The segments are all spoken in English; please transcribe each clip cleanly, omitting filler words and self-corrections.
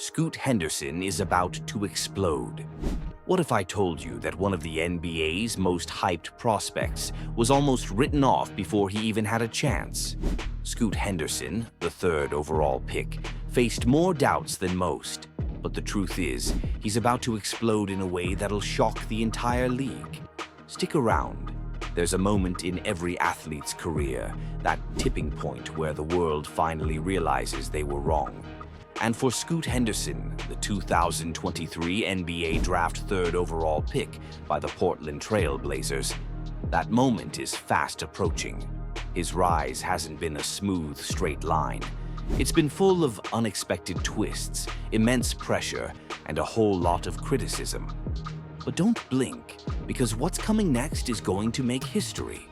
Scoot Henderson is about to explode. What if I told you that one of the NBA's most hyped prospects was almost written off before he even had a chance? Scoot Henderson, the third overall pick, faced more doubts than most. But the truth is, he's about to explode in a way that'll shock the entire league. Stick around. There's a moment in every athlete's career, that tipping point where the world finally realizes they were wrong. And for Scoot Henderson, the 2023 NBA Draft third overall pick by the Portland Trail Blazers, that moment is fast approaching. His rise hasn't been a smooth, straight line. It's been full of unexpected twists, immense pressure, and a whole lot of criticism. But don't blink, because what's coming next is going to make history.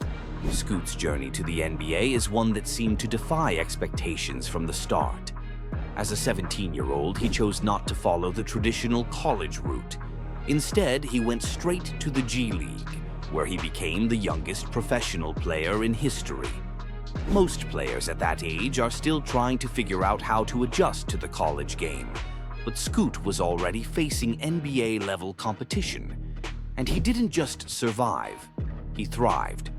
Scoot's journey to the NBA is one that seemed to defy expectations from the start. As a 17-year-old, he chose not to follow the traditional college route. Instead, he went straight to the G League, where he became the youngest professional player in history. Most players at that age are still trying to figure out how to adjust to the college game, but Scoot was already facing NBA-level competition. And he didn't just survive, he thrived.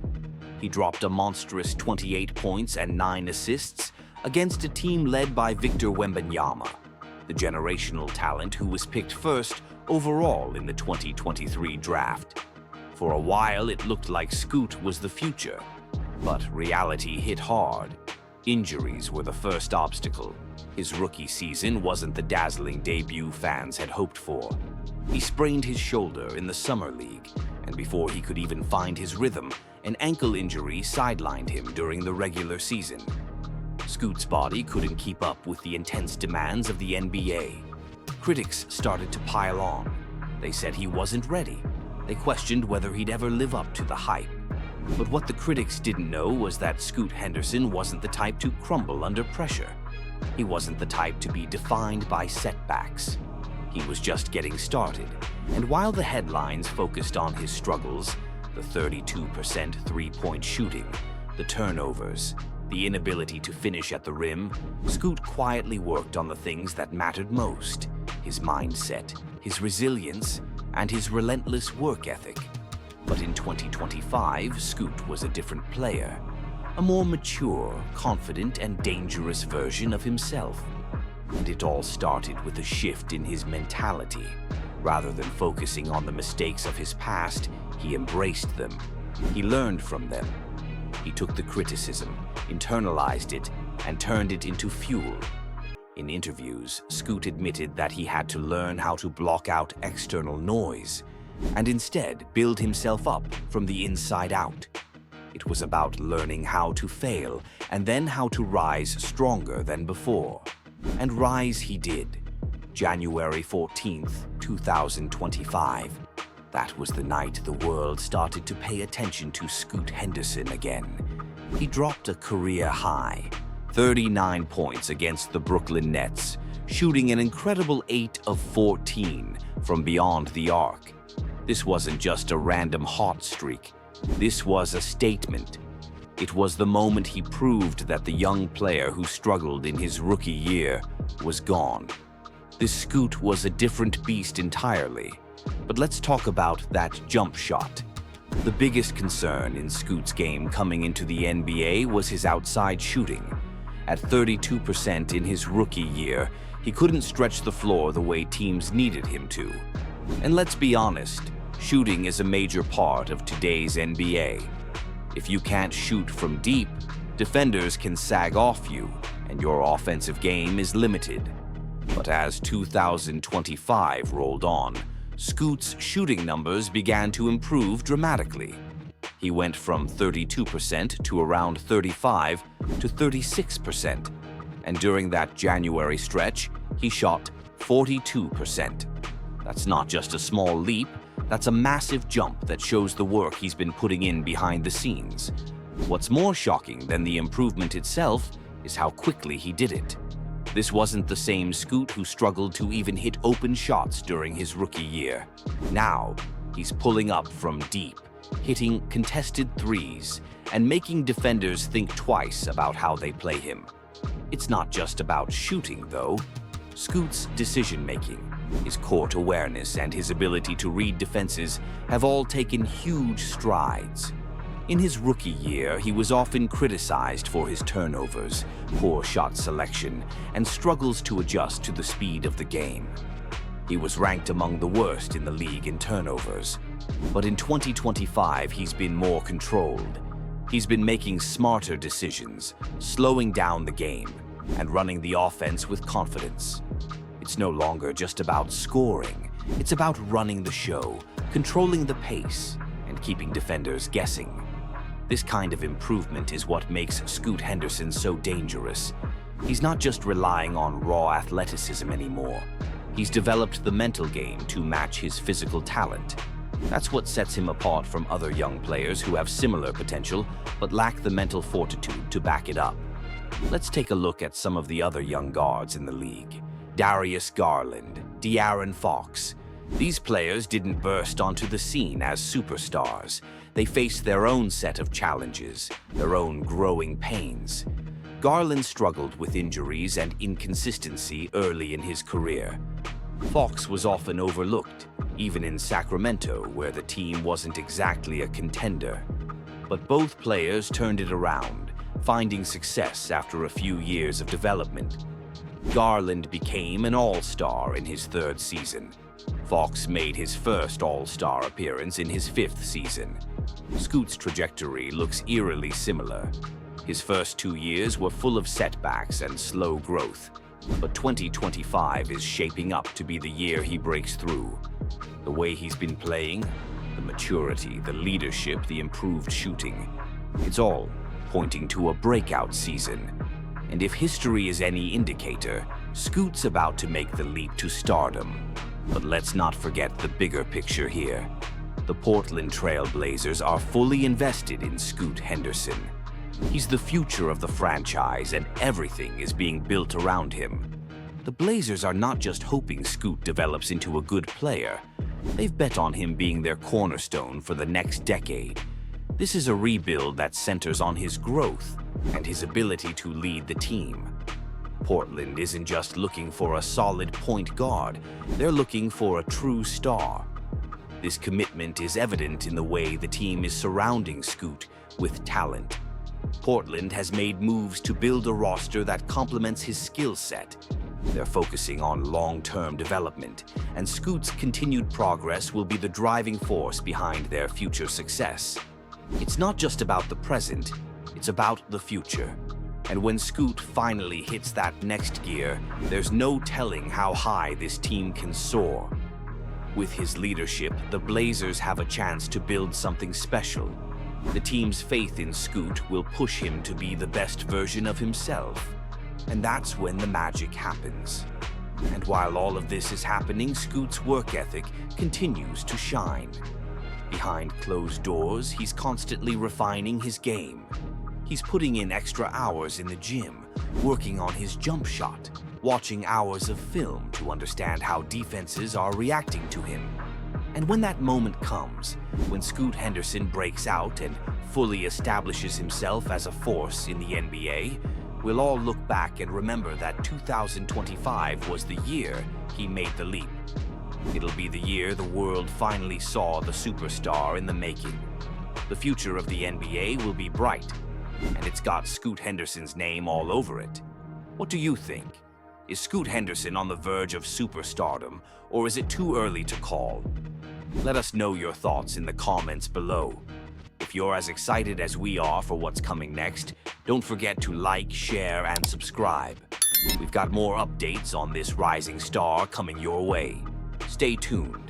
He dropped a monstrous 28 points and 9 assists against a team led by Victor Wembanyama, the generational talent who was picked first overall in the 2023 draft. For a while, it looked like Scoot was the future, but reality hit hard. Injuries were the first obstacle. His rookie season wasn't the dazzling debut fans had hoped for. He sprained his shoulder in the summer league, and before he could even find his rhythm, an ankle injury sidelined him during the regular season. Scoot's body couldn't keep up with the intense demands of the NBA. Critics started to pile on. They said he wasn't ready. They questioned whether he'd ever live up to the hype. But what the critics didn't know was that Scoot Henderson wasn't the type to crumble under pressure. He wasn't the type to be defined by setbacks. He was just getting started. And while the headlines focused on his struggles, the 32% three-point shooting, the turnovers, the inability to finish at the rim, Scoot quietly worked on the things that mattered most: his mindset, his resilience, and his relentless work ethic. But in 2025, Scoot was a different player, a more mature, confident, and dangerous version of himself. And it all started with a shift in his mentality. Rather than focusing on the mistakes of his past, he embraced them. He learned from them. He took the criticism, internalized it, and turned it into fuel. In interviews, Scoot admitted that he had to learn how to block out external noise, and instead build himself up from the inside out. It was about learning how to fail, and then how to rise stronger than before. And rise he did. January 14th, 2025. That was the night the world started to pay attention to Scoot Henderson again. He dropped a career high, 39 points against the Brooklyn Nets, shooting an incredible 8 of 14 from beyond the arc. This wasn't just a random hot streak. This was a statement. It was the moment he proved that the young player who struggled in his rookie year was gone. This Scoot was a different beast entirely. But let's talk about that jump shot. The biggest concern in Scoot's game coming into the NBA was his outside shooting. At 32% in his rookie year, he couldn't stretch the floor the way teams needed him to. And let's be honest, shooting is a major part of today's NBA. If you can't shoot from deep, defenders can sag off you, and your offensive game is limited. But as 2025 rolled on, Scoot's shooting numbers began to improve dramatically. He went from 32% to around 35 to 36%, and during that January stretch, he shot 42%. That's not just a small leap, that's a massive jump that shows the work he's been putting in behind the scenes. What's more shocking than the improvement itself is how quickly he did it. This wasn't the same Scoot who struggled to even hit open shots during his rookie year. Now, he's pulling up from deep, hitting contested threes, and making defenders think twice about how they play him. It's not just about shooting, though. Scoot's decision-making, his court awareness, and his ability to read defenses have all taken huge strides. In his rookie year, he was often criticized for his turnovers, poor shot selection, and struggles to adjust to the speed of the game. He was ranked among the worst in the league in turnovers. But in 2025, he's been more controlled. He's been making smarter decisions, slowing down the game, and running the offense with confidence. It's no longer just about scoring. It's about running the show, controlling the pace, and keeping defenders guessing. This kind of improvement is what makes Scoot Henderson so dangerous. He's not just relying on raw athleticism anymore. He's developed the mental game to match his physical talent. That's what sets him apart from other young players who have similar potential but lack the mental fortitude to back it up. Let's take a look at some of the other young guards in the league. Darius Garland, De'Aaron Fox. These players didn't burst onto the scene as superstars. They faced their own set of challenges, their own growing pains. Garland struggled with injuries and inconsistency early in his career. Fox was often overlooked, even in Sacramento, where the team wasn't exactly a contender. But both players turned it around, finding success after a few years of development. Garland became an all-star in his third season. Fox made his first all-star appearance in his fifth season. Scoot's trajectory looks eerily similar. His first 2 years were full of setbacks and slow growth, but 2025 is shaping up to be the year he breaks through. The way he's been playing, the maturity, the leadership, the improved shooting, it's all pointing to a breakout season. And if history is any indicator, Scoot's about to make the leap to stardom. But let's not forget the bigger picture here. The Portland Trail Blazers are fully invested in Scoot Henderson. He's the future of the franchise, and everything is being built around him. The Blazers are not just hoping Scoot develops into a good player. They've bet on him being their cornerstone for the next decade. This is a rebuild that centers on his growth and his ability to lead the team. Portland isn't just looking for a solid point guard. They're looking for a true star. This commitment is evident in the way the team is surrounding Scoot with talent. Portland has made moves to build a roster that complements his skill set. They're focusing on long-term development, and Scoot's continued progress will be the driving force behind their future success. It's not just about the present, it's about the future. And when Scoot finally hits that next gear, there's no telling how high this team can soar. With his leadership, the Blazers have a chance to build something special. The team's faith in Scoot will push him to be the best version of himself. And that's when the magic happens. And while all of this is happening, Scoot's work ethic continues to shine. Behind closed doors, he's constantly refining his game. He's putting in extra hours in the gym, working on his jump shot, watching hours of film to understand how defenses are reacting to him. And when that moment comes, when Scoot Henderson breaks out and fully establishes himself as a force in the NBA, we'll all look back and remember that 2025 was the year he made the leap. It'll be the year the world finally saw the superstar in the making. The future of the NBA will be bright, and it's got Scoot Henderson's name all over it. What do you think? Is Scoot Henderson on the verge of superstardom, or is it too early to call? Let us know your thoughts in the comments below. If you're as excited as we are for what's coming next, don't forget to like, share, and subscribe. We've got more updates on this rising star coming your way. Stay tuned.